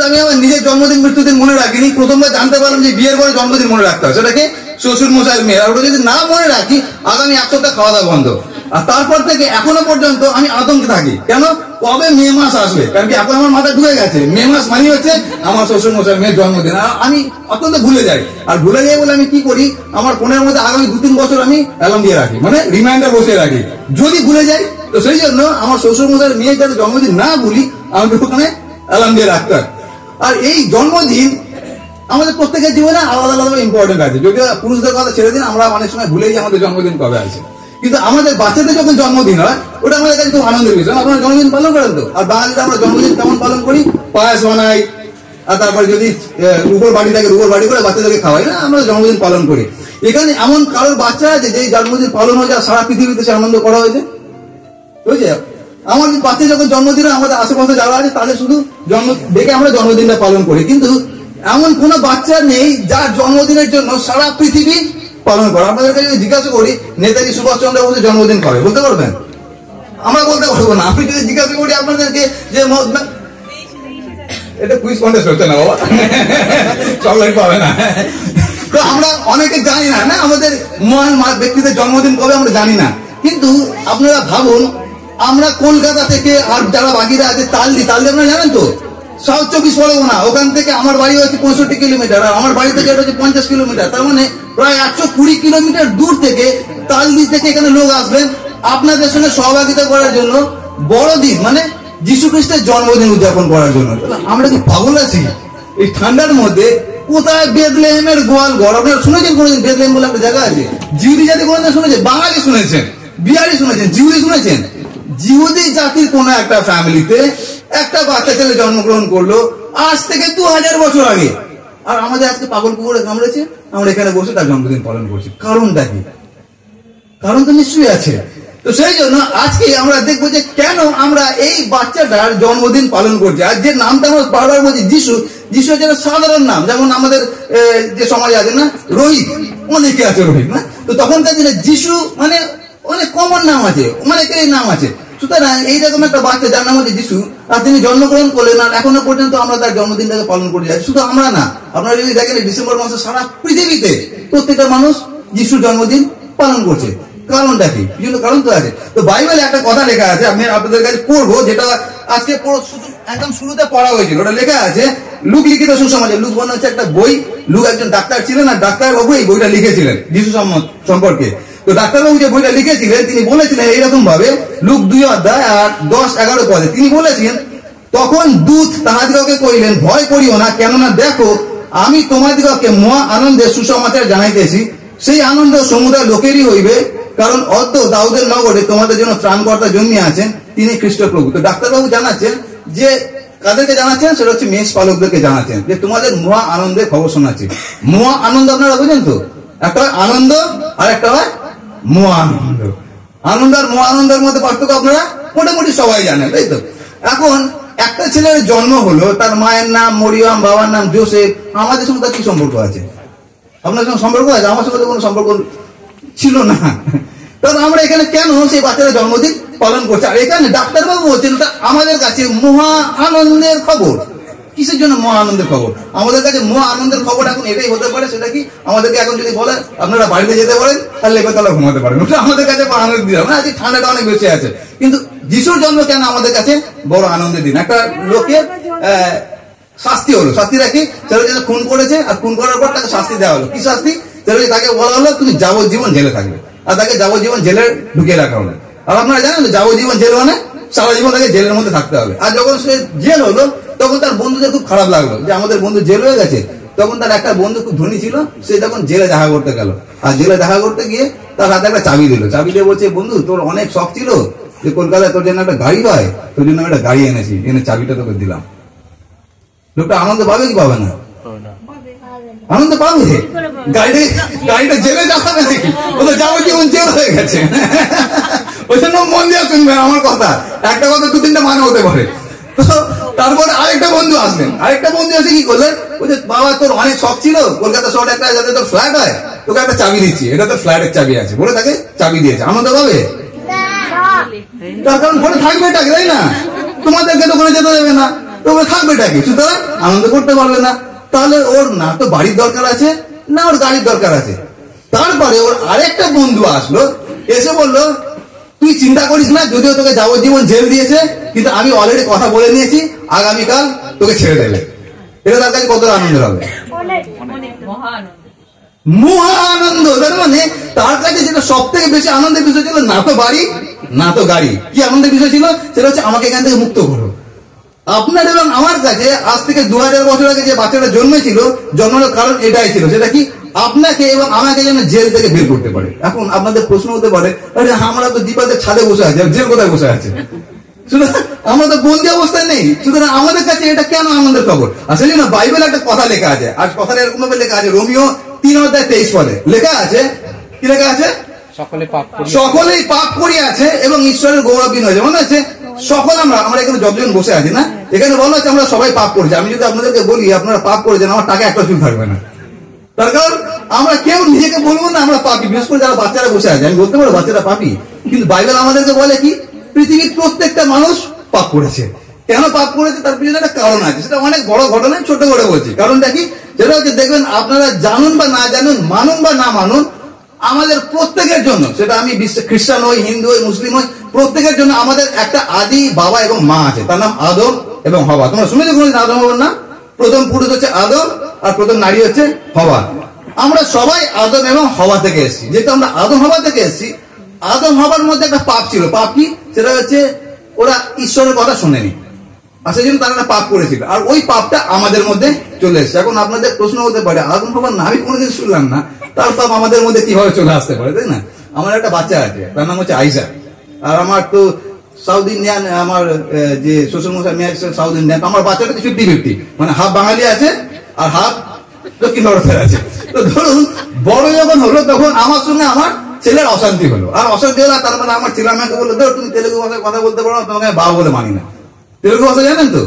আমি আমার নিজের জন্মদিন মৃত্যুদিন মনে রাখিনি, প্রথমবার জানতে পারলাম যে বিয়ের পরে জন্মদিন মনে রাখতে হয়, সেটাকে শ্বশুর মশাই মেয়ে। আর ওটা যদি না মনে রাখি আগামী 1 সপ্তাহ খাওয়া দাওয়া বন্ধ। আর তারপর থেকে এখনো পর্যন্ত আমি আতঙ্কে থাকি, কেন কবে মে মাস আসবে, কারণ কি এখন আমার মাথায় ঢুকে গেছে মে মাস মানে হচ্ছে আমার শ্বশুর মশাই মেয়ের জন্মদিন। আমি অত্যন্ত ভুলে যাই, আর ভুলে যাই বলে আমি কি করি, আমার ফোনের মধ্যে আগামী 2-3 বছর আমি অ্যালার্ম দিয়ে রাখি, মানে রিমাইন্ডার বসিয়ে রাখি, যদি ভুলে যাই। তো সেই জন্য আমার শ্বশুর মশাই মেয়ের যাতে জন্মদিন না ভুলি আমাকে ওখানে অ্যালার্ম দিয়ে রাখতে হয়। আর এই জন্মদিন আমাদের প্রত্যেকের জীবনে আলাদা আলাদা ইম্পর্টেন্ট আছে। যদিও পুরুষদের কথা ছেড়ে দিন, আমরা অনেক সময় ভুলে যাই আমাদের জন্মদিন কবে আছে, কিন্তু আমাদের বাচ্চাদের যখন জন্মদিন হয় ওটা আমাদের কাছে খুব আনন্দের বিষয়। আপনারা জন্মদিন পালন করেন তো? আর বাঙালিরা আমরা জন্মদিন কেমন পালন করি, পায়েস বানাই, আর তারপরে যদি রুগোর বাড়ি থাকে রুগোর বাড়ি করে বাচ্চাদেরকে খাওয়াই, না আমরা জন্মদিন পালন করি। এখানে এমন কারোর বাচ্চা আছে যে জন্মদিন পালন হয়ে যায় সারা পৃথিবীতে সে আনন্দ করা হয়েছে, বুঝছে? আমার বাচ্চা যখন জন্মদিন আমাদের আশেপাশে যারা আছে তাদের শুধু জন্ম দেখে আমরা জন্মদিনটা পালন করি, কিন্তু এমন কোন বাচ্চা নেই যার জন্মদিনের জন্য সারা পৃথিবী পালন করে। আপনাদেরকে যদি জিজ্ঞাসা করি নেতাজি সুভাষচন্দ্র বসুর জন্মদিন কবে, বলতে পারবেন? আমরা বলতে পারবো না। আমি যদি জিজ্ঞাসা করি আপনাদেরকে যে এটা কুইজ কন্টেস্ট হচ্ছে না বাবা, চকলেট পাবে না। তো আমরা অনেকে জানি না, না আমাদের মহান ব্যক্তিদের জন্মদিন কবে আমরা জানি না। কিন্তু আপনারা ভাবুন, আমরা কলকাতা থেকে আর যারা বাকিরা আছে তালদি আপনারা জানেন তো, সাউথ 24 পরগনা, ওখান থেকে আমার বাড়ি হচ্ছে 65 কিলোমিটার, আর আমার বাড়ি থেকে এটা হচ্ছে 50 কিলোমিটার। তার মানে প্রায় 120 কিলোমিটার দূর থেকে তালদি থেকে এখানে লোক আসবেন আপনাদের সঙ্গে সহভাগিতা করার জন্য, বড়দিন মানে যীশু খ্রিস্টের জন্মদিন উদযাপন করার জন্য। আমরা কি পাগল আছি এই ঠান্ডার মধ্যে? কোথায় বেথলেহেমের গোয়াল ঘর, আপনারা শুনেছেন কোনোদিন? বেথলেহেম বলে একটা জায়গা আছে, জিহুদি জাতি কোনোদিন শুনেছেন? বাঙালি শুনেছেন, বিহারি শুনেছেন, জিহুদি শুনেছেন? জিহুদি জাতির কোন একটা ফ্যামিলিতে একটা বাচ্চা ছেলে জন্মগ্রহণ করলো আজ থেকে 2000 বছর আগে, আর আমাদের আজকে পাগল কুকুরে কামড়েছে, আমরা এখানে বসে তার জন্মদিন পালন করছি। কারণটা কি? কারণ তো নিশ্চয়ই আছে। তো সেই জন্য আজকে আমরা দেখবো যে কেন আমরা এই বাচ্চাটার জন্মদিন পালন করছি। আর যে নামটা আমরা বারবার বলছি যিশু, যিশু হচ্ছে সাধারণ নাম, যেমন আমাদের যে সমাজ আছে না রোহিত, অনেকে আছে রোহিত, না? তো তখনকার দিনে যিশু মানে অনেক কমন নাম আছে, অনেকের নাম আছে। সুতরাং এইরকম একটা বাচ্চা যার নাম হচ্ছে যিশু, আর তিনি জন্মগ্রহণ করলেন, আর এখনো পর্যন্ত আমরা তার জন্মদিনটাকে পালন করে যাচ্ছি। শুধু আমরা না, আপনারা যদি দেখেন ডিসেম্বর মাসে সারা পৃথিবীতে প্রত্যেকটা মানুষ যিশুর জন্মদিন পালন করছে। কারণটা কি? বিভিন্ন কারণ তো আছে। তো বাইবেলে একটা কথা লেখা আছে, আমি আপনাদের কাছে পড়বো, যেটা আজকে একদম শুরুতে পড়া হয়েছিল। ওটা লেখা আছে লুক লিখিত সুসমাচার। লুক মনে হচ্ছে একটা বই। লুক একজন ডাক্তার ছিলেন, আর ডাক্তারবাবু এই বইটা লিখেছিলেন যিশু সম্পর্কে। তো ডাক্তারবাবু যে বইটা লিখেছিলেন তিনি বলেছিলেন এইরকম ভাবে, লুক 2 অধ্যায় আর 10-11 পদে তিনি বলেছেন, তখন দূত তাহাদিগকে কহিলেন, ভয় করিও না, কেননা দেখো আমি তোমাদিগকে মহা আনন্দের সুসমাচার জানাইতেছি, সেই আনন্দ সমুদায় লোকেরই হইবে, কারণ অদ্য দাউদের নগরে তোমাদের জন্য ত্রাণকর্তা জন্মিয়া আছেন, তিনি খ্রিস্ট প্রভু। তো ডাক্তারবাবু জানাচ্ছেন যে কাদেরকে জানাচ্ছেন, সেটা হচ্ছে মেষ পালকদেরকে জানাচ্ছেন যে তোমাদের মহা আনন্দের খবর শোনাচ্ছি। মহা আনন্দ আপনারা বুঝেন তো? একটা হয় আনন্দ আর একটা হয় মহা আনন্দ। আনন্দ আর মহা আনন্দের মধ্যে পার্থক্য আপনারা মোটামুটি সবাই জানেন, তাই তো? এখন একটা ছেলের জন্ম হলো, তার মায়ের নাম মরিয়ম, বাবার নাম জোসেফ। আমাদের সঙ্গে তার কি সম্পর্ক আছে? আপনার সঙ্গে সম্পর্ক আছে? আমার সঙ্গে কোনো সম্পর্ক ছিল না। কারণ আমরা এখানে কেন সেই বাচ্চারা জন্মদিন পালন করছি? আর এখানে ডাক্তারবাবু বলছেন ওটা আমাদের কাছে মহা আনন্দের খবর। কিসের জন্য মহা আনন্দের খবর? আমাদের কাছে মহা আনন্দের খবর এখন এটাই হতে পারে, সেটা কি আমাদেরকে এখন যদি বলে আপনারা বাড়িতে যেতে পারেন তাহলে লেপে তলা ঘুমাতে পারেন, ওটা আমাদের কাছে আনন্দ দিলাম না। আজকে ঠান্ডাটা অনেক বেশি আছে, কিন্তু যিশুর জন্ম কেন আমাদের কাছে বড় আনন্দের দিন? একটা লোকের শাস্তি হলো, শাস্তিটা কি? সেটা যেটা খুন করেছে, আর খুন করার পর তাকে শাস্তি দেওয়া হলো। কি শাস্তি? সেটা তাকে বলা হলো তুমি যাবজ্জীবন জেলে থাকবে, আর তাকে যাবজ্জীবন জেলে ঢুকিয়ে রাখা হলো। আর আপনারা জানেন তো যাবজ্জীবন জেল মানে সারা জীবন তাকে জেলের মধ্যে থাকতে হবে। আর যখন সে জেল হলো তখন তার বন্ধুদের খুব খারাপ লাগলো যে আমাদের বন্ধু জেল হয়ে গেছে। তখন তার একটা বন্ধু খুব ধনী ছিল, সে তখন জেলে দেখা করতে গেল, আর জেলে দেখা করতে গিয়ে তার হাতে একটা চাবি দিল। চাবি দিয়ে বলছে, বন্ধু তোর অনেক শখ ছিল যে কলকাতায় তোর জন্য একটা গাড়ি হয়, তোর জন্য আমি একটা গাড়ি এনেছি, এনে চাবিটা তোকে দিলাম। লোকটা আনন্দ পাবে কি পাবে না? আনন্দ পাবে। গাড়িটা জেলে যাবে নাকি? ও তো যাবজ্জীবন জেল হয়ে গেছে। ওই জন্য মন দিয়ে শুনবেন আমার কথা, একটা কথা 2-3টা মানে হতে পারে। তো তারপরে আরেকটা বন্ধু আসলেন, আরেকটা বন্ধু এসে কি করলেন, বলছে বাবা তোর অনেক শখ ছিল কলকাতা শহরে একটা যাতে তোর ফ্ল্যাট হয়, তোকে একটা চাবি দিচ্ছি, এটা তোর ফ্ল্যাটের চাবি আছে বলে তাকে চাবি দিয়েছে। আনন্দ পাবে? তার কারণ ঘরে থাকবে এটাকে, তাই না? তোমাদেরকে তো ওখানে যেতে দেবে না। তো তো ওরা থাকবেটা কি, সুতরাং আনন্দ করতে পারবে না। তাহলে ওর না তো বাড়ির দরকার আছে, না ওর গাড়ির দরকার আছে। তারপরে ওর আরেকটা বন্ধু আসলো, এসে বললো তুই চিন্তা করিস না, যদিও তোকে যাবজ্জীবন জেল দিয়েছে, কিন্তু আমি অলরেডি কথা বলে নিয়েছি, আগামীকাল তোকে ছেড়ে দেবে। এটা তার কাছে কত আনন্দের হবে, মহা আনন্দ। তার মানে তার কাছে যেটা সব থেকে বেশি আনন্দের বিষয় ছিল না তো বাড়ি না তো গাড়ি, কি আনন্দের বিষয় ছিল সেটা হচ্ছে আমাকে এখান থেকে মুক্ত করো। আপনার এবং আমার কাছে আজ থেকে 2000 বছর আগে যে বাচ্চাটা জন্মেছিল, জন্মানোর কারণ এটাই ছিল, সেটা কি আপনাকে এবং আমাকে যেন জেল থেকে বের করতে পারে। এখন আপনাদের প্রশ্ন হতে পারে, আরে আমরা তো দ্বীপাদের ছাদে বসে আছি, জেল কোথায় বসে আছে? সুতরাং আমরা তো বন্দি অবস্থায় নেই, সুতরাং আমাদের কাছে এটা কেন আনন্দের খবর? আসলে না, বাইবেল একটা কথা লেখা আছে, আর কথাটা এরকম ভাবে লেখা আছে, রোমিও 3:23 পদে লেখা আছে, কি লেখা আছে? সকলেই পাপ করিয়াছে এবং ঈশ্বরের গৌরবহীন হয়েছে। মনে হচ্ছে সকল আমরা এখানে যতজন বসে আছি না, এখানে বলা হচ্ছে আমরা সবাই পাপ করেছি। আমি যদি আপনাদেরকে বলি আপনারা পাপ করেছেন, আমার টাকা একটা চুল থাকবে না। তার কারণ আমরা কেউ নিজেকে বলবো না আমরা পাপি, বিশেষ করে যারা বাচ্চারা বসে আছে। আমি বলতে পারবো বাচ্চারা পাপি, কিন্তু বাইবেল আমাদেরকে বলে কি পৃথিবীর প্রত্যেকটা মানুষ পাপ করেছে। কেন পাপ করেছে তার পিছনে একটা কারণ আছে, সেটা অনেক বড় ঘটনা, ছোট করে বলছি। কারণটা কি, সেটা হচ্ছে দেখবেন আপনারা জানুন বা না জানুন, মানুন বা না মানুন, আমাদের প্রত্যেকের জন্য, সেটা আমি খ্রিস্টান হই, হিন্দু হই, মুসলিম হই, প্রত্যেকের জন্য আমাদের একটা আদি বাবা এবং মা আছে, তার নাম আদম এবং হওয়া। তোমরা শুনেছো কোনোদিন আদম হওয়ার নাম? প্রথম পুরুষ হচ্ছে আদম আর প্রথম নারী হচ্ছে হওয়া। আমরা সবাই আদম এবং হওয়া থেকে এসেছি। যেহেতু আমরা আদম হওয়া থেকে এসেছি, আদম হওয়ার মধ্যে একটা পাপ ছিল। পাপ কি? সেটা হচ্ছে ওরা ঈশ্বরের কথা শোনেনি, আর সেই জন্য তারা একটা পাপ করেছিল, আর ওই পাপটা আমাদের মধ্যে চলে এসেছে। এখন আপনাদের প্রশ্ন হতে পারে, আদম হওয়ার নাম আমি কোনোদিন শুনলাম না, তার পাপ আমাদের মধ্যে কিভাবে চলে আসতে পারে, তাই না? আমার একটা বাচ্চা আছে, তার নাম হচ্ছে আইসা, আর আমার তো সাউথ ইন্ডিয়ান, আমার যে শ্বশুর মশাই মেয়ে সাউথ ইন্ডিয়ান, আমার বাচ্চাটা 50-50, মানে হাফ বাঙালি আছে আর হাফ দক্ষিণ ভারতের আছে। তো ধরুন বড় যখন হলো তখন আমার সঙ্গে আমার ছেলের অশান্তি হলো, আর অশান্তি হলো, তার মানে আমার ছেলে আমাকে বললো, ধরো তুমি তেলুগু ভাষায় কথা বলতে পারো না, তোমাকে আমি বাবা বলে মানি না। তেলুগু ভাষা জানেন তো?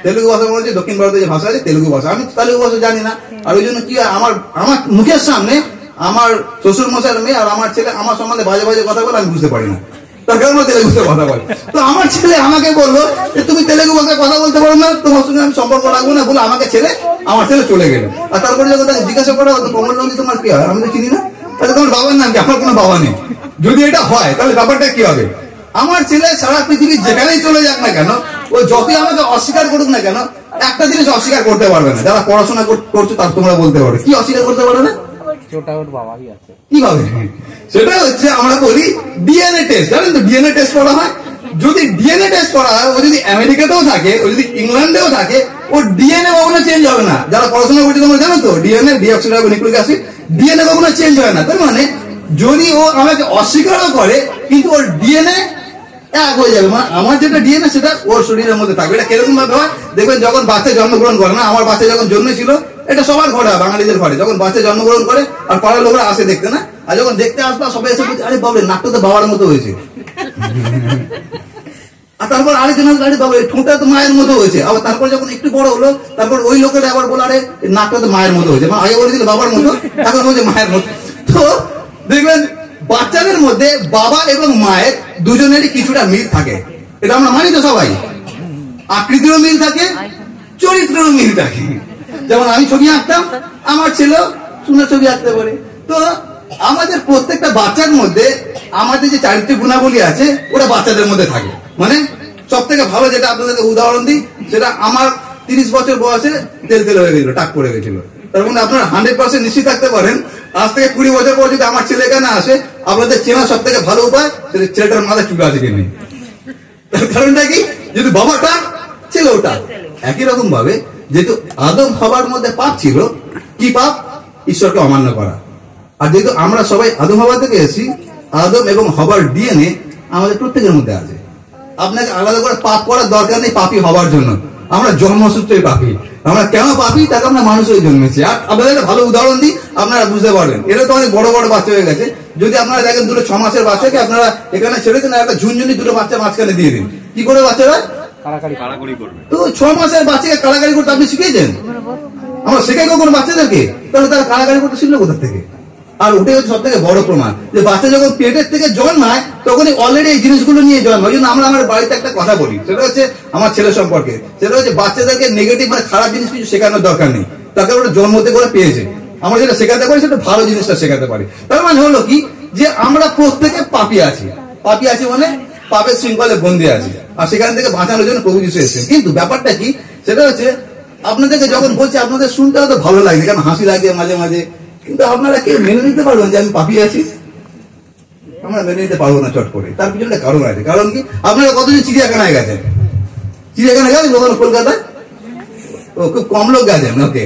তেলুগু ভাষা বলছে দক্ষিণ ভারতের যে ভাষা আছে তেলুগু ভাষা, আমি তেলুগু ভাষা জানি না। আর ওই জন্য কি আমার মুখের সামনে আমার শ্বশুর মশাইয়ের মেয়ে আর আমার ছেলে আমার সম্বন্ধে বাজে বাজে কথা বলে, আমি বুঝতে পারি না, তার কারণ তেলুগুতে কথা বলে। তো আমার ছেলে আমাকে বললো যে তুমি তেলুগু ভাষায় কথা বলতে পারো না, তোমার সঙ্গে আমি সম্পর্ক রাখবো না বলে আমার ছেলে চলে গেল। আর তারপরে যখন তাকে জিজ্ঞাসা করা হতো কমল নন্দী তোমার কি হয়, আমি তো চিনি না, তাহলে তোমার বাবার নাম কি? আমার কোনো বাবা নেই। যদি এটা হয় তাহলে ব্যাপারটা কি হবে? আমার ছেলে সারা পৃথিবী যেখানেই চলে যাক না কেন, ও যতই আমাকে অস্বীকার করুক না কেন, একটা জিনিস অস্বীকার করতে পারবে না, যারা পড়াশোনা করছো তার তোমরা বলতে পারো কি অস্বীকার করতে পারবে না? কিভাবে? সেটা হচ্ছে আমরা বলি ডিএনএ টেস্ট। জানেন তো ডিএনএ টেস্ট করা হয়? যদি ডিএনএ টেস্ট করা হয়, ও যদি আমেরিকাতেও থাকে, ও যদি ইংল্যান্ডেও থাকে, ও ডিএনএ কখনো চেঞ্জ হবে না। যারা পড়াশোনা করছে তোমরা জানো তো, ডিএনএ ডিঅক্সিরাইবোনিউক্লিক অ্যাসিড, ডিএনএ কখনো চেঞ্জ হয় না। তার মানে যদি ও আমাকে অস্বীকারও করে, কিন্তু ওর ডিএনএ এক হয়ে যাবে, মানে আমার যেটা ডিএনএ সেটা ওর শরীরের মধ্যে থাকবে। এটা কিরকম ভাবে হয় দেখবেন, যখন বাচ্চা জন্মগ্রহণ করে না, আমার বাচ্চা যখন জন্মেছিল, এটা সবার ঘরে হয়, বাঙালিদের ঘরে, যখন বাচ্চা জন্মগ্রহণ করে আর পাড়ার লোকরা আসে দেখতে না, আর যখন দেখতে আসবা সবাই এসে বলছে, আরে বাবরে নাকটা তো বাবার মতো হয়েছে, আর তারপর আরেকজন আরে বাবা ঠোঁটা তো মায়ের মতো হয়েছে। আবার তারপর যখন একটু বড় হলো, তারপর ওই লোকেরা আবার বলে, আরে নাকটা তো মায়ের মতো হয়েছে, আগে বলেছিল বাবার মতো, এখন বলছে মায়ের মতো। তো দেখবেন বাচ্চাদের মধ্যে বাবা এবং মায়ের দুজনেরই কিছুটা মিল থাকে, এটা আমরা মানি তো সবাই। আকৃতিরও মিল থাকে, চরিত্রেরও মিল থাকে। যেমন আমি ছবি আঁকতাম, আমার ছেলেও সুন্দর ছবি আঁকতে পারে। তো আমাদের প্রত্যেকটা বাচ্চার মধ্যে আমাদের যে চারিত্রিক গুণাবলী আছে ওটা বাচ্চাদের মধ্যে থাকে। মানে সব থেকে ভালো যেটা আপনাদেরকে উদাহরণ দিই, সেটা আমার 30 বছর বয়সে তেল হয়ে গেছিল, টাক পড়ে গেছিল। তার মানে আপনারা 100% নিশ্চিত থাকতে পারেন, আজ থেকে 20 বছর পর যদি আমার ছেলে এখানে আসে, আপনাদের চেনা সব থেকে ভালো উপায় ছেলেটার মাথায় চুল আছে কি নেই। তার কারণটা কি, যদি বাবাটা ছেলে ওটা একই রকম ভাবে, যেহেতু আদম হওয়ার মধ্যে পাপ ছিল, কি পাপ? ঈশ্বরকে অমান্য করা। আর যেহেতু আমরা সবাই আদম হওয়া থেকে এসেছি, আদম এবং হবার ডিএনএ আমাদের প্রত্যেকের মধ্যে আছে। আপনাকে আলাদা করে পাপ করার দরকার নেই পাপী হওয়ার জন্য। আমরা জন্মসূত্রেই পাপী। আমরা কেন পাপী, তাকে আমরা মানুষ হয়ে জন্মেছি। আর আপনাদের একটা ভালো উদাহরণ দিই, আপনারা বুঝতে পারবেন। এরা তো অনেক বড় বড় বাচ্চা হয়ে গেছে। যদি আপনারা দেখেন দুটো 6 মাসের বাচ্চাকে আপনারা এখানে ছেড়ে দিন, একটা ঝুনঝুনি দুটো বাচ্চা মাঝখানে দিয়ে দিন, কি করে বাচ্চারা কাড়াকাড়ি করবে? তো 6 মাসের বাচ্চাকে কাড়াকাড়ি করতে আপনি শিখিয়েছেন? আমরা শেখাই কখন বাচ্চাদেরকে? তাহলে তারা কাড়াকাড়ি করতে শিখলো কোথা থেকে? আর ওটাই হচ্ছে সব থেকে বড় প্রমাণ যে বাচ্চা যখন পেটের থেকে জন্মায় তখনই অলরেডি এই জিনিসগুলো নিয়ে জন্মায়। ওই জন্য আমরা আমার বাড়িতে একটা কথা বলি, সেটা হচ্ছে আমার ছেলে সম্পর্কে, সেটা হচ্ছে বাচ্চাদেরকে নেগেটিভ মানে খারাপ জিনিস কিছু শেখানোর দরকার নেই, তাকে ওটা জন্মতে করে পেয়েছে। আমরা যেটা শেখাতে পারি সেটা ভালো জিনিসটা শেখাতে পারি। তার মানে হলো কি যে আমরা প্রত্যেকে পাপী আছি, পাপী আছি মানে পাপের শৃঙ্খলে বন্দী আছি, আর সেখান থেকে বাঁচানোর জন্য প্রভু যিশু এসেছেন। কিন্তু ব্যাপারটা কি, সেটা হচ্ছে আপনাদেরকে যখন বলছি আপনাদের শুনতে হয়তো ভালো লাগছে, কারণ হাসি লাগে মাঝে মাঝে, কিন্তু আপনারা কি মেনে নিতে পারবেন যে আমি পাপী আছি? আমরা মেনে নিতে পারবো না চট করে। তার পিছনে একটা কারণ আছে। কারণ কি, আপনারা কতদিন চিড়িয়াখানায় গেছেন? চিড়িয়াখানায় গেছেন কখনো কলকাতায়? ও খুব কম লোক গেছেন। ওকে,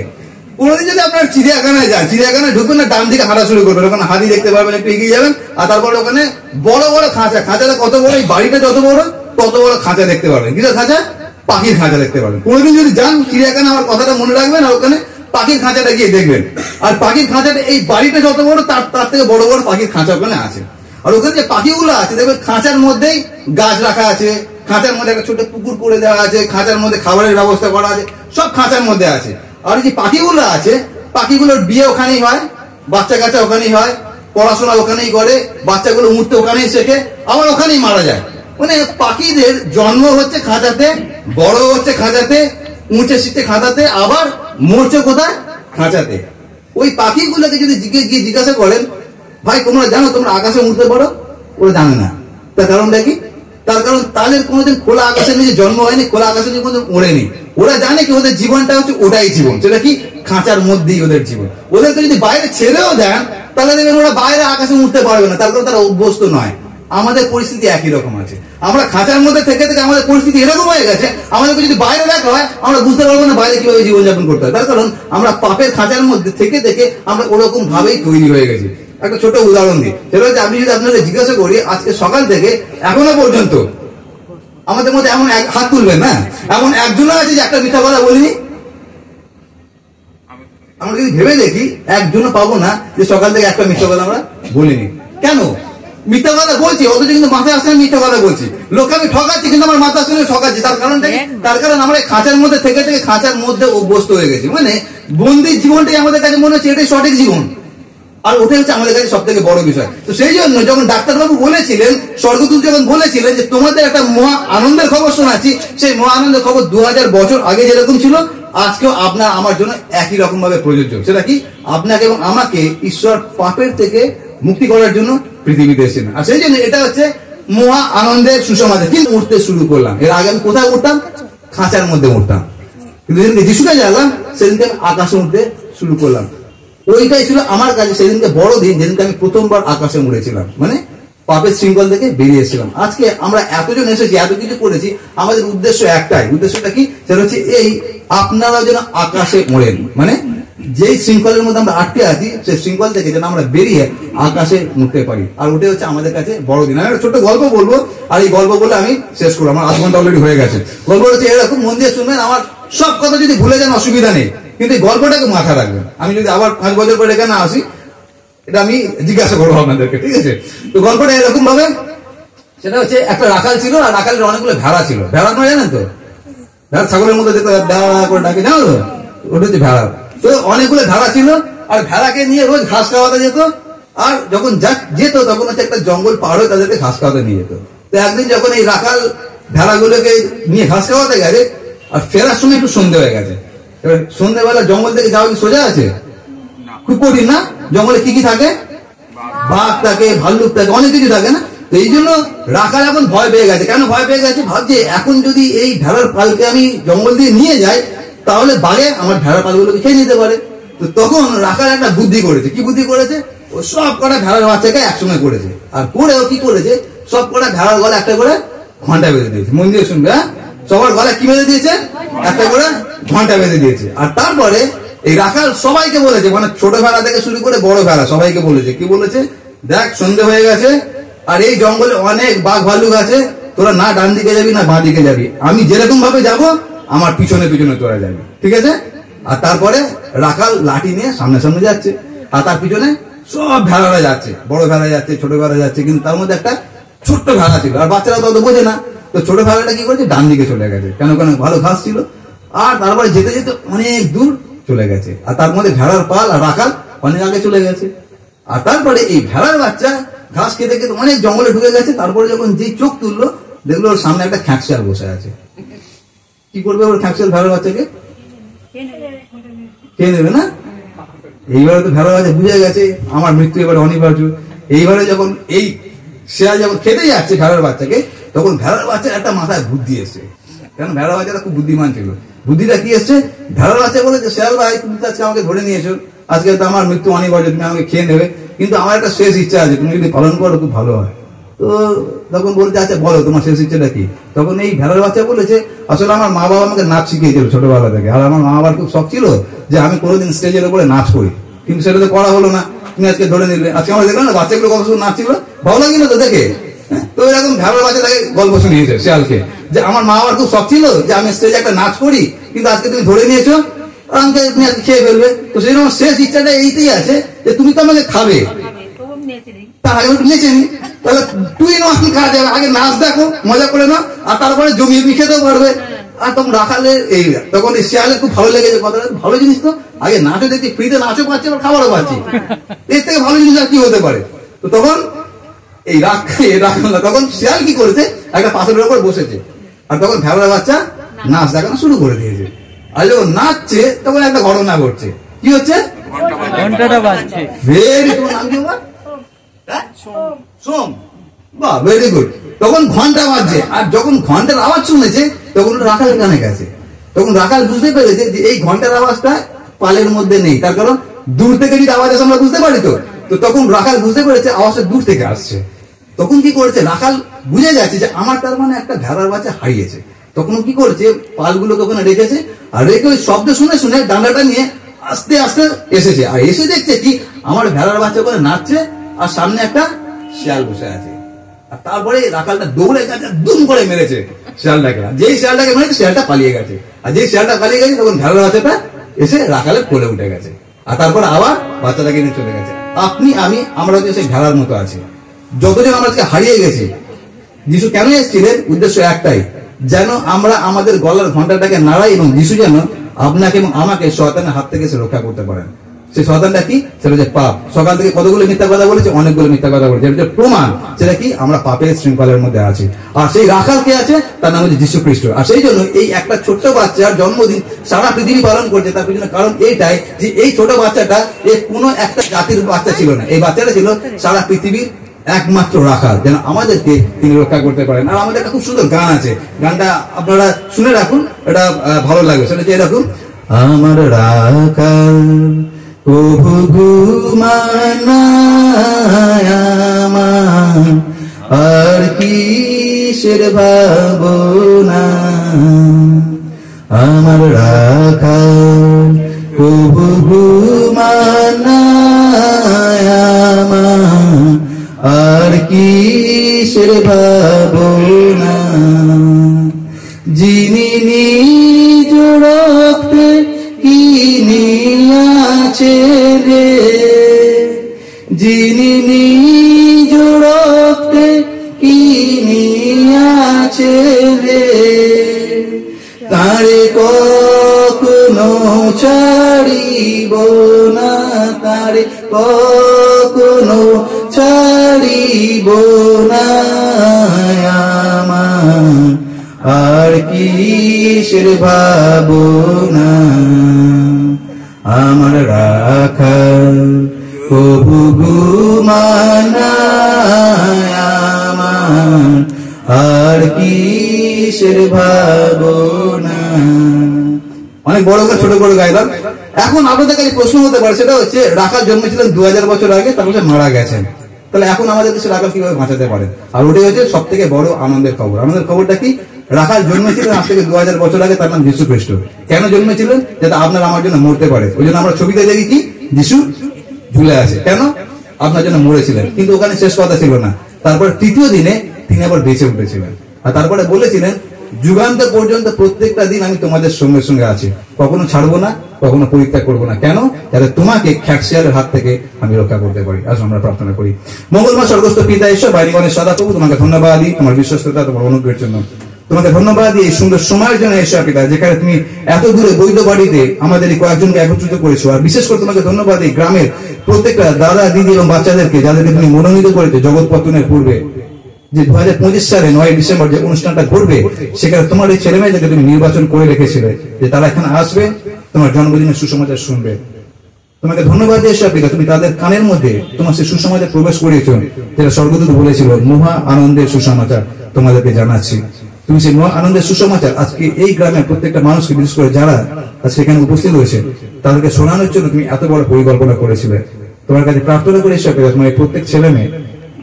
কোনোদিন যদি আপনার চিড়িয়াখানায় যান, চিড়িয়াখানায় ঢুকবেন না, ডান দিকে হাঁটা শুরু করবেন, ওখানে হাতি দেখতে পারবেন, একটু এগিয়ে যাবেন, আর তারপরে ওখানে বড় বড় খাঁচা, খাঁচাটা কত বড়, এই বাড়িটা যত বড় তত বড় খাঁচা দেখতে পারবেন। কিসের খাঁচা? পাখির খাঁচা দেখতে পারবেন। কোনোদিন যদি যান চিড়িয়াখানা, আমার কথাটা মনে রাখবেন, আর ওখানে পাখির খাঁচাটা গিয়ে দেখবেন। আর পাখির খাঁচাটা, এই বাড়িটা যত বড় তার থেকে বড় বড় পাখির খাঁচা ওখানে আছে। আর ওখানে যে পাখিগুলো আছে দেখবেন খাঁচার মধ্যেই গাছ রাখা আছে, খাঁচার মধ্যে একটা ছোট পুকুর করে দেওয়া আছে, খাঁচার মধ্যে খাবারের ব্যবস্থা করা আছে, সব খাঁচার মধ্যে আছে। আর যে পাখিগুলো আছে, পাখিগুলোর বিয়ে ওখানেই হয়, বাচ্চা কাচ্চা ওখানেই হয়, পড়াশোনা ওখানেই করে, বাচ্চাগুলো উঠতে ওখানেই শেখে, আবার ওখানেই মারা যায়। মানে পাখিদের জন্ম হচ্ছে খাঁচাতে, বড় হচ্ছে খাঁচাতে, উঁচে শিখতে খাঁচাতে, আবার মরছে কোথায়? খাঁচাতে। ওই পাখিগুলোকে যদি গিয়ে জিজ্ঞাসা করেন, ভাই তোমরা জানো তোমরা আকাশে উঠতে পারো? ওরা জানে না। তার কারণটা কি? তার কারণ তাদের কোনোদিন খোলা আকাশের নিচে জন্ম হয়নি, খোলা আকাশের নিচে কোনোদিন ওড়েনি। ওরা জানে কি ওদের জীবনটা হচ্ছে ওটাই জীবন, সেটা কি? খাঁচার মধ্যেই ওদের জীবন। ওদেরকে যদি বাইরে ছেড়েও দেন তাহলে দেখবেন ওরা বাইরে আকাশে উঠতে পারবে না, তার কারণ তারা অভ্যস্ত নয়। আমাদের পরিস্থিতি একই রকম আছে। আমরা খাঁচার মধ্যে থেকে থেকে আমাদের পরিস্থিতি এরকম হয়ে গেছে, আমাদেরকে যদি বাইরে রাখা হয় আমরা বুঝতে পারবো না বাইরে কিভাবে জীবনযাপন করতে হয়। তার কারণ আমরা পাপের খাঁচার মধ্যে থেকে থেকে আমরা ওরকম ভাবেই তৈরি হয়ে গেছি। একটা ছোট উদাহরণ দিই, সেটা হচ্ছে আমি যদি আপনাদের জিজ্ঞাসা করি আজকে সকাল থেকে এখনো পর্যন্ত আমাদের মধ্যে এমন হাত তুলবেন না, এমন একজনও আছে যে একটা মিথ্যা কথা বলিনি? আমরা যদি ভেবে দেখি একজনও পাবো না যে সকাল থেকে একটা মিথ্যা কথা আমরা বলিনি। কেন? মিথ্যা কথা বলছি অথচ কিন্তু মাথায় আসলে মিথ্যা কথা বলছি, লোককে আমি ঠকাচ্ছি কিন্তু আমার মাথা আসলে ঠকাচ্ছি। তার কারণটা কি? তার কারণ আমরা খাঁচার মধ্যে থেকে থেকে খাঁচার মধ্যে অভ্যস্ত হয়ে গেছি। মানে বন্দির জীবনটাই আমাদের কাছে মনে হচ্ছে এটাই সঠিক জীবন, আর ওটাই হচ্ছে আমাদের কাছে সব থেকে বড় বিষয়। তো সেই জন্য যখন ডাক্তারবাবু বলেছিলেন, স্বর্গদূত যখন বলেছিলেন যে তোমাদের একটা মহা আনন্দের খবর শোনাচ্ছি, সেই মহা আনন্দের খবর 2000 বছর আগে যেরকম ছিল আজকেও আপনার আমার জন্য একই রকম ভাবে প্রযোজ্য। সেটা কি? আপনাকে এবং আমাকে ঈশ্বর পাপের থেকে মুক্তি করার জন্য পৃথিবীতে এসেছেন। আর সেই জন্য এটা হচ্ছে মহা আনন্দের সুসমাচার। কিন্তু উঠতে শুরু করলাম, এর আগে আমি কোথায় উঠতাম? খাঁচার মধ্যে উঠতাম। কিন্তু যেদিনকে যিশুকে জানলাম সেদিনকে আমি আকাশে উঠতে শুরু করলাম। ওইটাই ছিল আমার কাছে সেদিনকে বড় দিন, যেদিনকে আমি প্রথমবার আকাশে উড়েছিলাম, মানে পাপের শৃঙ্খল থেকে বেরিয়ে এসেছিলাম। আজকে আমরা এতজন এসেছি, এত কিছু করেছি, আমাদের উদ্দেশ্য একটাই। উদ্দেশ্যটা কি? সেটা হচ্ছে এই আপনারা যেন আকাশে ওড়েন, মানে যেই শৃঙ্খলের মধ্যে আমরা আটকে আছি সেই শৃঙ্খল থেকে যেন আমরা বেরিয়ে আকাশে উঠতে পারি। আর ওটাই হচ্ছে আমাদের কাছে বড় দিন। আমি একটা ছোট্ট গল্প বলবো, আর এই গল্প বলে আমি শেষ করবো, আমার 8 ঘন্টা অলরেডি হয়ে গেছে। গল্প হচ্ছে এরকম, মন দিয়ে শুনবেন, আমার সব কথা যদি ভুলে যান অসুবিধা নেই, কিন্তু এই গল্পটাকে মাথা রাখবেন। আমি যদি আবার 5 বছর পরে এখানে আসি এটা আমি জিজ্ঞাসা করবো আপনাদেরকে, ঠিক আছে? তো গল্পটা এরকম ভাবে, সেটা হচ্ছে একটা রাখাল ছিল, আর রাখালের অনেকগুলো ভেড়া ছিল। ভেড়া নয় জানেন তো, ভেড়া ছাগলের মধ্যে দেখতে ভেড়া করে ডাকে, জানো তো? ওটা হচ্ছে ভেড়া। তো অনেকগুলো ভেড়া ছিল, আর ভেড়াকে নিয়ে রোজ ঘাস খাওয়াতে যেত। আর যখন যেত তখন হচ্ছে একটা জঙ্গল পার হয়ে তাদেরকে ঘাস খাওয়াতে নিয়ে যেত। তো একদিন যখন এই রাখাল ভেড়াগুলোকে নিয়ে ঘাস খাওয়াতে গেছে, আর ফেরার সময় একটু সন্ধে হয়ে গেছে। এবার সন্ধ্যেবেলা জঙ্গল থেকে যাওয়া কি সোজা আছে? খুব কঠিন না? জঙ্গলে কি কি থাকে? বাঘ থাকে, ভাল্লুক থাকে, অনেক কিছু থাকে না? তো এই জন্য রাখাল এখন ভয় পেয়ে গেছে। কেন ভয় পেয়ে গেছে? ভাবছে এখন যদি এই ভেড়ার পালকে আমি জঙ্গল দিয়ে নিয়ে যাই তাহলে বাঘে আমার ভেড়ার পালগুলোকে খেয়ে নিতে পারে। তো তখন রাখাল একটা বুদ্ধি করেছে। কি বুদ্ধি করেছে? ও সব কটা ভেড়ার বাচ্চাকে একসঙ্গে করেছে, আর করেও কি করেছে, সব কটা ভেড়ার গলা একটা করে ঘন্টা বেঁধে দিয়েছে। মন দিয়ে শুনবে, হ্যাঁ? সবার গলা কি বেঁধে দিয়েছে? একটা করে ঘন্টা বেঁধে দিয়েছে। আর তারপরে এই রাখাল সবাইকে বলেছে, মানে ছোট ভেড়া থেকে শুরু করে বড় ভেড়া সবাইকে বলেছে, কি বলেছে? দেখ সন্ধে হয়ে গেছে, আর এই জঙ্গলে অনেক বাঘ ভাল্লুক আছে, তোরা না ডান দিকে যাবি না বাঁ দিকে যাবি, আমি যেরকম ভাবে যাবো আমার পিছনে পিছনে তোরা যাবি, ঠিক আছে? আর তারপরে রাখাল লাঠি নিয়ে সামনে সামনে যাচ্ছে, আর তার পিছনে সব ভেড়ারা যাচ্ছে, বড় ভেড়া যাচ্ছে, ছোট ভেড়া যাচ্ছে, কিন্তু তার মধ্যে একটা ছোট্ট ভেড়া ছিল, আর বাচ্চারা তো বোঝে না। তো ছোট ভেড়াটা কি করেছে? ডান দিকে চলে গেছে, কেন কেন ভালো ঘাস ছিল। আর তারপরে যেতে যেতে অনেক দূর চলে গেছে, আর তার মধ্যে ভেড়ার পাল আর রাখাল অনেক আগে চলে গেছে। আর তারপরে এই ভেড়ার বাচ্চা ঘাস খেতে খেতে অনেক জঙ্গলে ঢুকে গেছে। তারপরে যখন যে চোখ তুললো, দেখলো ওর সামনে একটা খ্যাঁকশিয়াল বসে আছে। কি করবে ওর খ্যাঁকশিয়াল ভেড়ার বাচ্চাকে? খেয়ে নেবে না? এইবারে তো ভেড়ার বাচ্চা বুঝে গেছে আমার মৃত্যু এবারে অনিবার্য। এইবারে যখন এই শেয়াল যখন খেতে যাচ্ছে ভেড়ার বাচ্চাকে, তখন ভেড়ার বাচ্চার একটা মাথায় বুদ্ধি এসছে। কারণ ভেড়ার বাচ্চাটা খুব বুদ্ধিমান ছিল। বুদ্ধিটা কি এসছে? ভেড়ার বাচ্চা বলে যে শেয়াল ভাই, তুমি তো আজকে আমাকে ধরে নিয়েছো, আজকে তো আমার মৃত্যু অনিবার্য, তুমি আমাকে খেয়ে নেবে, কিন্তু আমার একটা শেষ ইচ্ছা আছে, তুমি যদি পালন করো খুব ভালো হয়। তো তখন বলতে, আচ্ছা বলো তোমার শেষ ইচ্ছাটা কি? তখন এই ভেড়ার বাচ্চা বলেছে, আসলে আমার মা বাবা আমাকে নাচ শিখিয়েছিল ছোটবেলা থেকে, আর আমার মা বাবার খুব শখ ছিল যে আমি কোনোদিন স্টেজের উপরে নাচ করি, কিন্তু সেটা তো করা হলো না, তুমি আজকে ধরে নিলে। আজকে আমরা দেখলাম না বাচ্চাগুলো কত সুন্দর নাচছিল, ভালো লাগে না তো দেখে? তো এরকম ভেড়ার বাচ্চা তাকে গল্প শুনিয়েছে শেয়ালকে, যে আমার মা বাবার খুব শখ ছিল যে আমি স্টেজে একটা নাচ করি, কিন্তু আজকে তুমি ধরে নিয়েছো, আমাকে তুমি আজকে খেয়ে ফেলবে। তো সেই রকম শেষ ইচ্ছাটা এইটাই আছে যে তুমি তো আমাকে খাবে, তার আগে একটু নেচে নি, তাহলে তুই নাচ খাওয়া যাবে, আগে নাচ দেখো, মজা করে নাও, আর তারপরে জমিয়ে খেতেও পারবে। আর তখন রাখালের এই তখন এই শেয়ালের খুব ভালো লেগেছে কথাটা, ভালো জিনিস তো, আগে নাচও দেখছি, ফ্রিতে নাচও পাচ্ছি, আবার খাবারও পাচ্ছি, এর থেকে ভালো জিনিস আর কি হতে পারে। তো তখন এই রাখাল তখন শেয়াল কি করেছে, একটা পাথরের উপর বসেছে, আর তখন ভেড়ার বাচ্চা নাচ দেখানো শুরু করে দিয়েছে। আর যখন নাচছে তখন একটা ঘটনা ঘটছে। কি হচ্ছে? ঘন্টাটা বাজছে। ভেরি, তোমার নাম কি বাবা? সোম। বাহ, ভেরি গুড। তখন ঘন্টা বাজছে, আর যখন ঘন্টার আওয়াজ শুনেছে তখন রাখালের কানে গেছে। তখন রাখাল বুঝতে পেরেছে যে এই ঘন্টার আওয়াজটা পালের মধ্যে নেই, তার কারণ দূর থেকে যদি আওয়াজ আসে আমরা বুঝতে পারি। তো তখন রাখাল বুঝতে পেরেছে আওয়াজটা দূর থেকে আসছে। তখন কি করেছে, রাখাল বুঝে যাচ্ছে যে আমার তার মানে একটা ভেড়ার বাচ্চা হারিয়েছে। তখন কি করেছে, পালগুলো ওখানে রেখেছে, আর রেখে ওই শব্দ শুনে শুনে ডান্ডাটা নিয়ে আস্তে আস্তে এসেছে, আর এসে দেখছে কি আমার ভেড়ার বাচ্চা করে নাচছে, আর সামনে একটা শিয়াল বসে আছে। আর তারপরে রাখালটা দৌড়ে গেছে, দুম করে মেরেছে শিয়ালটাকে। যেই শিয়ালটাকে মেরেছে শিয়ালটা পালিয়ে গেছে, আর যেই শিয়ালটা পালিয়ে গেছে তখন ভেড়ার বাচ্চাটা এসে রাখালের কোলে উঠে গেছে, আর তারপর আবার বাচ্চাটাকে নিয়ে চলে গেছে। আপনি আমি আমরা হচ্ছে সেই ভেড়ার মতো আছি, যতজন আমরা আজকে হারিয়ে গেছি। যিশু কেন এসেছিলেন? উদ্দেশ্য একটাই, যেন আমরা আমাদের গলার ঘন্টাটাকে নাড়াই, এবং যিশু যেন আপনাকে এবং আমাকে শয়তানের হাত থেকে সে রক্ষা করতে পারেন। সেই শয়তানটা কি? সেটা হচ্ছে পাপ। সকাল থেকে কতগুলো মিথ্যা কথা বলেছে, অনেকগুলো মিথ্যা কথা বলেছে, এটা প্রমাণ সেটা কি আমরা পাপের শৃঙ্খলের মধ্যে আছি। আর সেই রাখাল কে আছে? তার নাম হচ্ছে যীশু খ্রিস্ট। আর সেই জন্য এই একটা ছোট্ট বাচ্চার জন্মদিন সারা পৃথিবী পালন করছে। তার পিছনে কারণ এইটাই যে এই ছোট বাচ্চাটা এ কোনো একটা জাতির বাচ্চা ছিল না, এই বাচ্চাটা ছিল সারা পৃথিবীর একমাত্র রাখাল, যেন আমাদেরকে তিনি রক্ষা করতে পারেন। আর আমাদের একটা খুব সুন্দর গান আছে, গানটা আপনারা শুনে রাখুন, এটা ভালো লাগবে। সেটা হচ্ছে এরকম, আমার রাখাল প্রভু ঘুমানায় আমার, আর কিসের ভাবনা, আমার রাখাল প্রভু ঘুমানায় আমার, আর কিসের ভাবনা, যিনি নিজ রক্তে কিনিয়াছে রে, যিনি নিজ রক্তে কিনিয়াছে রে, তারে কখনো ছাড়িব না, তারে কখনো ছাড়িব না আমার, আর কিসের ভাবনা, আমার রাখাল প্রভু ঘুমানায় আমার, আর কিসের ভাবনা। অনেক বড় করে ছোট করে গাইলাম। এখন আপনাদের কাছে প্রশ্ন হতে পারে, সেটা হচ্ছে রাখাল জন্মেছিলেন 2000 বছর আগে, তারপরে মারা গেছেন, তাহলে এখন আমাদের দেশে রাখাল কিভাবে বাঁচাতে পারে? আর ওটাই হচ্ছে সব থেকে বড় আনন্দের খবর। আনন্দের খবরটা কি? রাখাল জন্মেছিলেন আজ থেকে 2000 বছর আগে, তার নাম যীশু খ্রিস্ট। কেন জন্মেছিলেন? যাতে আপনার আমার জন্য মরতে পারে। ওই জন্য আমরা ছবিতে দেখি কি যীশু ঝুলে আছে, কেন? আপনার জন্য মরেছিলেন। কিন্তু ওখানে শেষ কথা ছিল না, তারপর তৃতীয় দিনে তিনি আবার বেঁচে উঠেছিলেন, আর তারপরে বলেছিলেন যুগান্ত পর্যন্ত প্রত্যেকটা দিন আমি তোমাদের সঙ্গে সঙ্গে আছি, কখনো ছাড়বো না, কখনো পরিত্যাগ করবো না। কেন? যাতে তোমাকে খ্যাকশিয়ালের হাত থেকে আমি রক্ষা করতে পারি। আজ আমরা প্রার্থনা করি। মঙ্গলময় স্বর্গস্থ পিতা ঈশ্বর, বাইরিগণের সদা প্রভু, তোমাকে ধন্যবাদ দিই তোমার বিশ্বস্ততা, তোমার অনুগ্রহের জন্য। তোমাকে ধন্যবাদ এই সুন্দর সময়ের জন্য এসো পিতা, যেখানে তুমি এত দূরে বৈধ বাড়িতে আমাদের এই কয়েকজনকে একত্রিত করেছো। আর বিশেষ করে তোমাকে ধন্যবাদ এই গ্রামের প্রত্যেকটা দাদা দিদি এবং বাচ্চাদেরকে, যাদেরকে তুমি মনোনীত করেছো জগৎ পতনের পূর্বে, যে 2025 সালে 9 ডিসেম্বর যে অনুষ্ঠানটা ঘটবে, সেখানে তোমার এই ছেলে মেয়েদেরকে তুমি নির্বাচন করে রেখেছিলে যে তারা এখানে আসবে, তোমার জন্মদিনের সুসমাচার শুনবে। তোমাকে ধন্যবাদ এসো পিতা, তুমি তাদের কানের মধ্যে তোমার সেই সুসমাচার প্রবেশ করিয়েছো, যেটা স্বর্গদূত বলেছিল মহা আনন্দের সুসমাচার তোমাদেরকে জানাচ্ছি। তুমি সেই মহা আনন্দের সুসমাচার আজকে এই গ্রামের প্রত্যেকটা মানুষকে, বিশেষ করে যারা আজকে এখানে উপস্থিত হয়েছে, তাদেরকে শোনানোর জন্য তুমি এত বড় পরিকল্পনা করেছিলে। তোমার কাছে প্রার্থনা করে এসো পিতা, তোমার এই প্রত্যেক ছেলে মেয়ে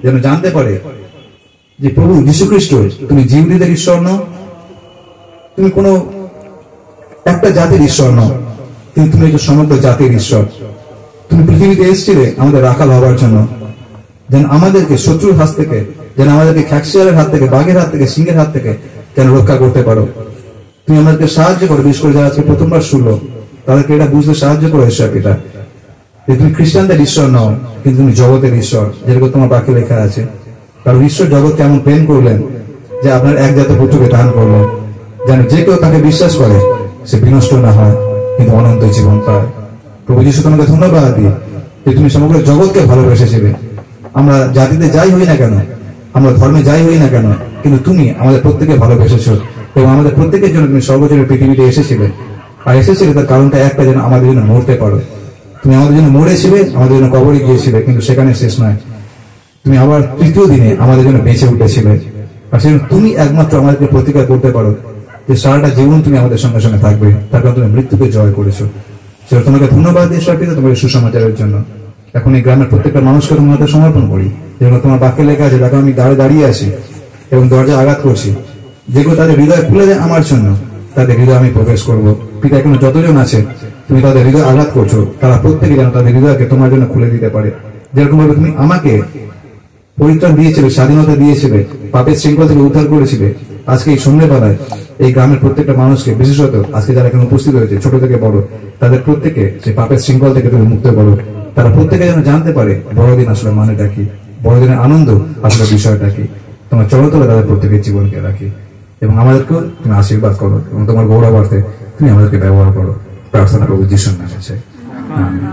যেন জানতে পারে যে প্রভু যীশু খ্রিস্ট তুমি জিউরীদের ঈশ্বর নও, তুমি কোনো একটা জাতির ঈশ্বর নও, কিন্তু তুমি একজন সমগ্র জাতির ঈশ্বর। তুমি পৃথিবীতে এসেছিলে আমাদের রাখাল হওয়ার জন্য, যেন আমাদেরকে শত্রুর হাত থেকে, যেন আমাদেরকে খ্যাকশিয়ালের হাত থেকে, বাঘের হাত থেকে, সিংহের হাত থেকে যেন রক্ষা করতে পারো। তুমি আমাদেরকে সাহায্য করো, বিশেষ করে যারা আজকে প্রথমবার শুনলো তাদেরকে এটা বুঝতে সাহায্য করো ঈশ্বর পিতা, যে তুমি খ্রিস্টানদের ঈশ্বর নও, কিন্তু তুমি জগতের ঈশ্বর, যেরকম তোমার বাক্যে লেখা আছে। কারণ ঈশ্বর জগৎকে এমন প্রেম করলেন যে আপনার একজাত পুত্রকে দান করলেন, যেন যে কেউ তাকে বিশ্বাস করে সে বিনষ্ট না হয়, কিন্তু অনন্ত জীবন পায়। প্রভু যীশু তোমাকে ধন্যবাদ দিই যে তুমি সমগ্র জগৎকে ভালোবেসেছিলে। আমরা জাতিতে যাই হই না কেন, আমরা ধর্মে যাই হই না কেন, কিন্তু তুমি আমাদের প্রত্যেকে ভালোবেসেছো এবং আমাদের প্রত্যেকের জন্য তুমি সর্বজনীন পৃথিবীতে এসেছিলে। আর এসেছিলে তার কারণটা একটা, যেন আমাদের জন্য মরতে পারো। তুমি আমাদের জন্য মরেছিলে, আমাদের জন্য কবরে গিয়েছিলে, কিন্তু সেখানে শেষ নয়, তুমি আবার তৃতীয় দিনে আমাদের জন্য বেঁচে উঠেছিলে। আর সেজন্য তুমি একমাত্র আমাদেরকে প্রতিকার করতে পারো যে সারাটা জীবন তুমি আমাদের সঙ্গে সঙ্গে থাকবে, তার কারণ তুমি মৃত্যুকে জয় করেছো। সেটা তোমাকে ধন্যবাদ ঈশ্বর পিতা তোমার সুসমাচারের জন্য। এখন এই গ্রামের প্রত্যেকটা মানুষকে তোমার হাতে সমর্পণ করি, যেগুলো তোমার বাক্যে লেখা আছে, দেখো আমি দাঁড়িয়ে আছি এবং দরজা আঘাত করছি, যেগুলো তাদের হৃদয় খুলে দেয় আমার জন্য, তাদের হৃদয় আমি প্রবেশ করবো। পিতা এখানে যতজন আছে তুমি তাদের হৃদয় আঘাত করছো, তারা প্রত্যেকে যেন তাদের হৃদয়কে তোমার জন্য খুলে দিতে পারে। যেরকম ভাবে তুমি আমাকে পরিত্রাণ দিয়েছিলে, স্বাধীনতা দিয়েছিলে, পাপের শৃঙ্খল থেকে উদ্ধার করেছিলে, আজকে এই সন্ধ্যেবেলায় এই গ্রামের প্রত্যেকটা মানুষকে, বিশেষত আজকে যারা এখানে উপস্থিত হয়েছে ছোট থেকে বড়, তাদের প্রত্যেকে সেই পাপের শৃঙ্খল থেকে তুমি মুক্ত করো। তারা প্রত্যেকে যেন জানতে পারে বড়দিন আসলে মানেটা কি, বড়দিনের আনন্দ আসলে বিষয়টা কি। তোমার চলতলে তাদের প্রত্যেকের জীবনকে রাখি এবং আমাদেরকেও তুমি আশীর্বাদ করো এবং তোমার গৌরবার্থে তুমি আমাদেরকে ব্যবহার করো। প্রার্থনা প্রভু যিশুর নামে চাই, আমিন।